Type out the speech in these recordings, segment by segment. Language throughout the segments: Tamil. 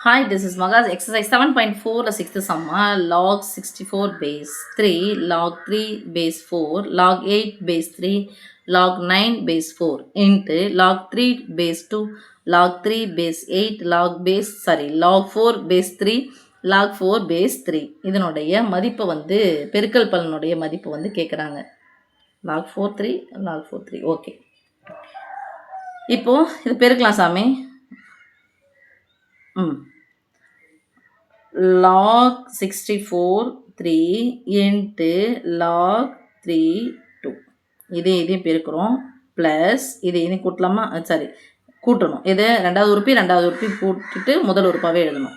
Hi, this is Magas. Exercise 7.4, the sixth sum. Log 64 base 3, log 3 base 4, log 8 base 3, log 9 base 4 into log 3 base 2, log 3 base 8, log 4 base 3, log 4 base 3. இதனுடைய மதிப்பு வந்து பெருக்கல் பலனுடைய மதிப்பு வந்து கேட்குறாங்க. log 4 3, log 4 3. ஓகே, இப்போ இது பெருக்கலாம் சாமி. log 64 3 into log 3 2 இதையும் பெருக்கிறோம். ப்ளஸ் இதையும் கூட்டலாமா? கூட்டணும். இது ரெண்டாவது உறுப்பி கூட்டிட்டு முதல் உறுப்பாகவே எழுதணும்.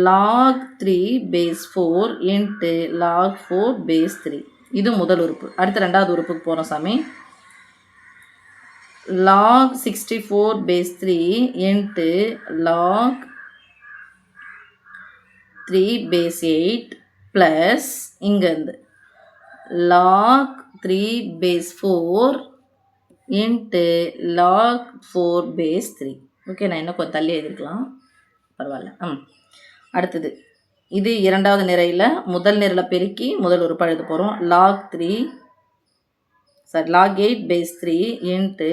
log 3 base 4 into log 4 base 3 இது முதல் உறுப்பு. அடுத்த ரெண்டாவது உறுப்புக்கு போகிறோம் சாமி. log 64 base 3 into log 3 base 8 plus இங்கேருந்து log 3 base 4 into log 4 base 3. Okay, நான் இன்னும் கொஞ்சம் தள்ளி எழுதிருக்கலாம், பரவாயில்ல. அடுத்தது இது இரண்டாவது நிரையில் முதல் நிரையில் பெருக்கி முதல் உறுப்பு எழுத போகிறோம். log 8 base 3 into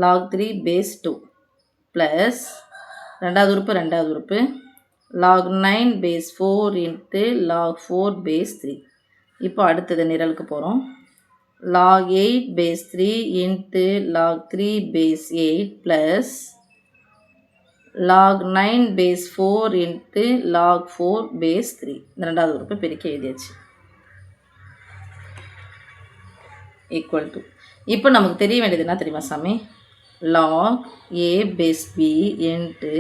log 3 base 2 plus ரெண்டாவது உறுப்பு log 9 base 4 into log 4 base 3. இப்போ அடுத்தது நிரலுக்கு போகிறோம். log 8 base 3 into log 3 base 8 plus log 9 base 4 into log 4 base 3. இந்த ரெண்டாவது உறுப்பு பெருக்கி எழுதியாச்சு. ஈக்குவல் டு, இப்போ நமக்கு தெரிய வேண்டியது என்ன தெரியுமா சாமி? log a base b into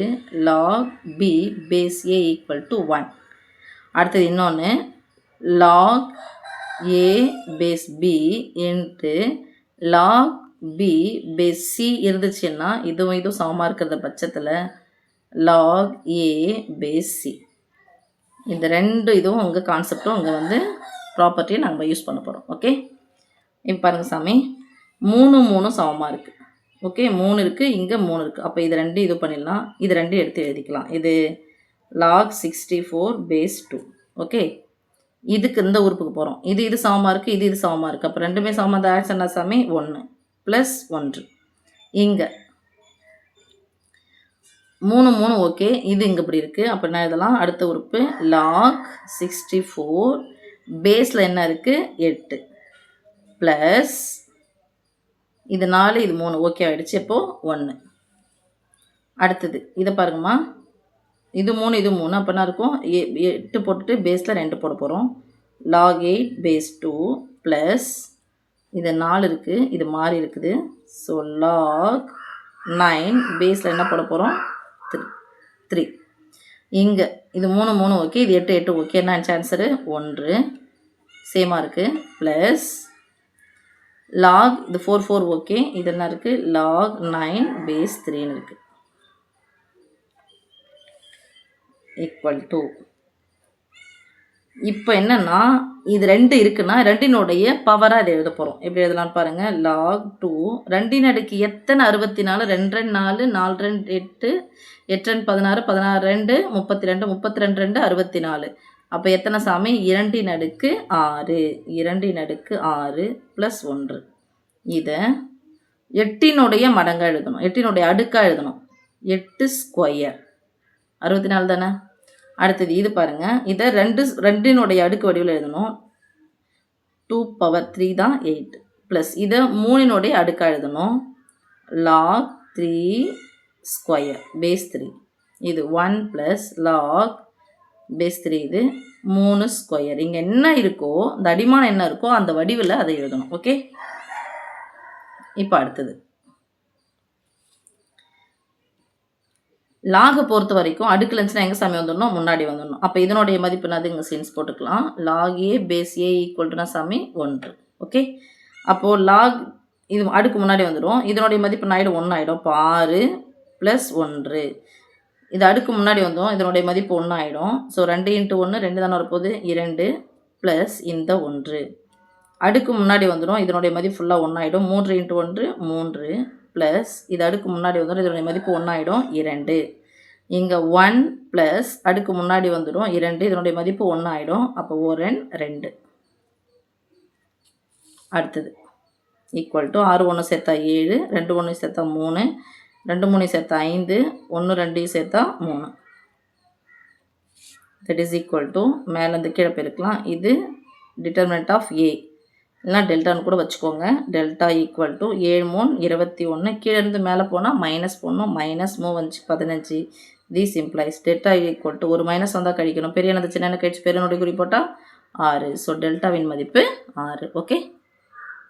log b base a equal to 1. அடுத்தது இன்னொன்று log a base b into log b base c இருந்துச்சுன்னா இதுவும் சமமாக இருக்கிற பட்சத்தில் log a base c. இந்த ரெண்டு இதுவும் உங்கள் கான்செப்டும் உங்கள் வந்து ப்ராப்பர்ட்டியை நம்ம யூஸ் பண்ண போகிறோம். ஓகே, இப்போ பாருங்கள் சாமி, 3 சமமாக இருக்குது. ஓகே, 3 இருக்குது, இங்கே 3 இருக்குது. அப்போ இது ரெண்டு இது பண்ணிடலாம், இது ரெண்டு எடுத்து எழுதிக்கலாம். இது log 64 base 2. ஓகே, இதுக்கு இந்த உறுப்புக்கு போகிறோம். இது சமமாக இருக்குது, இது சமமாக இருக்குது. அப்போ ரெண்டுமே சமமாக தான் ஆட் பண்ண சாமி 1 + 1. இங்கே 3 ஓகே, இது இங்கே இப்படி இருக்குது. அப்போ என்ன இதெல்லாம் அடுத்த உறுப்பு log 64 பேஸில் என்ன இருக்குது 8 ப்ளஸ் இது 4 இது 3 ஓகே ஆகிடுச்சு. இப்போது 1. அடுத்தது இதை பாருங்கம்மா, இது 3 இது 3. அப்போ என்ன இருக்கும் 8 போட்டுட்டு பேஸில் 2 போட போகிறோம். log 8 base 2 ப்ளஸ் இது 4 இருக்குது, இது மாறி இருக்குது. ஸோ log 9 பேஸில் என்ன போட போகிறோம் 3. இங்கே இது 3 ஓகே, இது 8 ஓகே. என்ன ஆன்சரு 1 சேமாக இருக்குது. ப்ளஸ் log இது 4 ஓகே, இது என்ன இருக்குது log 9 base 3ன்னு இருக்குது. ஈக்குவல் டு, இப்போ என்னென்னா இது 2 இருக்குன்னா 2னுடைய பவராக இதை எழுத போகிறோம். எப்படி எழுதலான்னு பாருங்கள். log 2 2ன் அடுக்கு எத்தனை 64, 2 4 4 8 8 16 16 2 32 32 2 64. அப்போ எத்தனை சாமி 2ன் அடுக்கு 6 2ன் அடுக்கு 6 + 1. இதை 8னுடைய மடங்காக எழுதணும், 8னுடைய அடுக்காக எழுதணும். 8 ஸ்கொயர் 64 தானே. அடுத்தது இது பாருங்கள், இதை 2னுடைய அடுக்கு வடிவில் எழுதணும். 2 பவர் 3 தான் 8 ப்ளஸ் இதை 3னுடைய அடுக்காக எழுதணும். log 3 square base 3. இது 1 ப்ளஸ் log பேஸ் 3. இது 3 ஸ்கொயர். இங்கே என்ன இருக்கோ இந்த அடிமானம் என்ன இருக்கோ அந்த வடிவில் அதை எழுதணும். ஓகே, இப்போ அடுத்தது லாகை பொறுத்த வரைக்கும் அடுக்கில் இருந்துச்சுன்னா எங்கே சாமி வந்துடணும் முன்னாடி வந்துடணும். அப்போ இதனுடைய மதிப்பு என்னது இங்கே சீன்ஸ் போட்டுக்கலாம். log a base a ஈக்குவல்ட்டுனா சாமி 1. ஓகே, அப்போது லாக் இது அடுக்கு முன்னாடி வந்துடும். இதனுடைய மதிப்பு ஆகிடும் 1 ஆகிடும். இப்போ 6 + 1. இது அடுக்கு முன்னாடி வந்தோம், இதனுடைய மதிப்பு 1 ஆகிடும். ஸோ 2 × 1 2 தானே வரப்போகுது 2 ப்ளஸ் இந்த 1 அடுக்கு முன்னாடி வந்துடும். இதனுடைய மதிப்பு ஃபுல்லாக 1 ஆகிடும். 3 × 1 3 ப்ளஸ் இது அடுக்கு முன்னாடி வந்துடும். இதனுடைய மதிப்பு 1 ஆகிடும் 2 இங்கே 1 ப்ளஸ் அடுக்கு முன்னாடி வந்துடும் 2, இதனுடைய மதிப்பு 1 ஆகிடும். அப்போ 1 2. அடுத்தது ஈக்குவல் டு 6 1 சேர்த்தா 7, 2 1 சேர்த்தா 3, 2 3 சேர்த்தா 5, 1 2 சேர்த்தா 3. தட் இஸ் ஈக்குவல் டு மேலேருந்து கீழே பெருக்கலாம். இது டிட்டர்மினன்ட் ஆஃப் ஏ, இல்லைனா டெல்டான்னு கூட வச்சுக்கோங்க. Delta equal to 7 3 21. கீழேருந்து மேலே போனால் மைனஸ் போடணும். Minus 3 15. This implies delta equal to ஒரு மைனஸ் வந்தால் கழிக்கணும். பெரிய சின்ன கழிச்சு பெரியனுடைய குறி போட்டால் 6. ஸோ டெல்டாவின் மதிப்பு 6. ஓகே.